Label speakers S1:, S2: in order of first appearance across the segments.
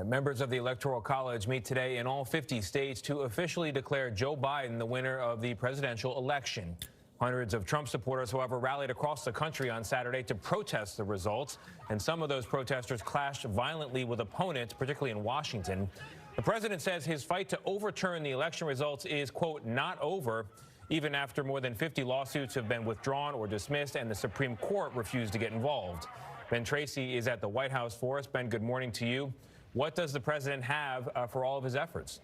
S1: Members of the Electoral College meet today in all 50 states to officially declare Joe Biden the winner of the presidential election. Hundreds of Trump supporters, however, rallied across the country on Saturday to protest the results, and some of those protesters clashed violently with opponents, particularly in Washington. The president says his fight to overturn the election results is, quote, not over, even after more than 50 lawsuits have been withdrawn or dismissed and the Supreme Court refused to get involved. Ben Tracy is at the White House for us. Ben, good morning to you. What does the president have for all of his efforts?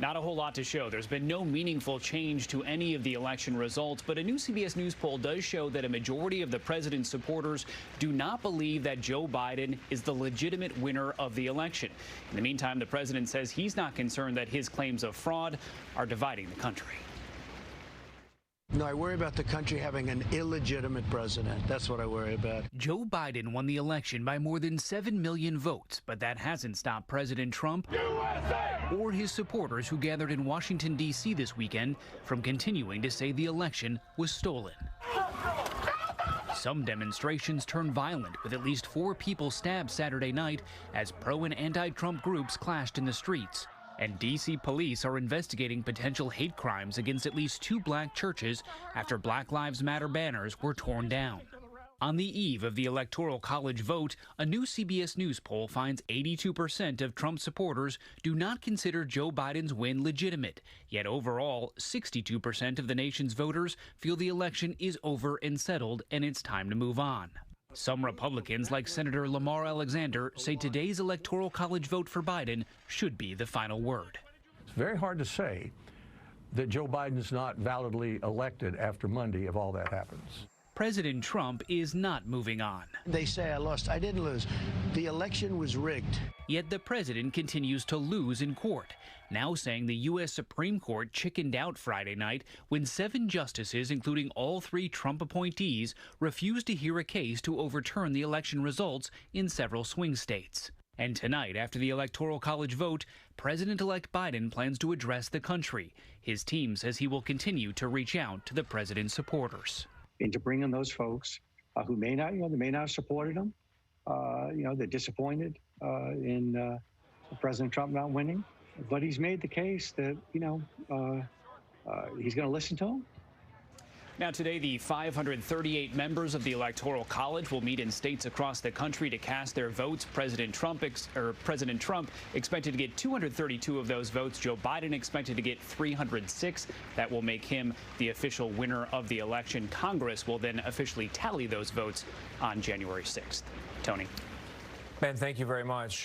S2: Not a whole lot to show. There's been no meaningful change to any of the election results, but a new CBS News poll does show that a majority of the president's supporters do not believe that Joe Biden is the legitimate winner of the election. In the meantime, the president says he's not concerned that his claims of fraud are dividing the country.
S3: No, I worry about the country having an illegitimate president. That's what I worry about.
S4: Joe Biden won the election by more than 7 million votes, but that hasn't stopped President Trump or his supporters who gathered in Washington, D.C. this weekend from continuing to say the election was stolen. Some demonstrations turned violent, with at least 4 people stabbed Saturday night as pro- and anti-Trump groups clashed in the streets. And D.C. police are investigating potential hate crimes against at least 2 black churches after Black Lives Matter banners were torn down. On the eve of the Electoral College vote, a new CBS News poll finds 82% of Trump supporters do not consider Joe Biden's win legitimate. Yet overall, 62% of the nation's voters feel the election is over and settled and it's time to move on. Some Republicans, like Senator Lamar Alexander, say today's Electoral College vote for Biden should be the final word.
S5: It's very hard to say that Joe Biden is not validly elected after Monday if all that happens.
S4: President Trump is not moving on.
S3: They say I lost. I didn't lose. The election was rigged.
S4: Yet the president continues to lose in court, now saying the U.S. Supreme Court chickened out Friday night when 7 justices, including all 3 Trump appointees, refused to hear a case to overturn the election results in several swing states. And tonight, after the Electoral College vote, President-elect Biden plans to address the country. His team says he will continue to reach out to the president's supporters.
S6: And to bring in those folks who may not, they may not have supported him. They're disappointed in President Trump not winning. But he's made the case that, he's going to listen to him.
S2: Now today, the 538 members of the Electoral College will meet in states across the country to cast their votes. President Trump expected to get 232 of those votes. Joe Biden expected to get 306. That will make him the official winner of the election. Congress will then officially tally those votes on January 6th. Tony.
S1: Ben, thank you very much.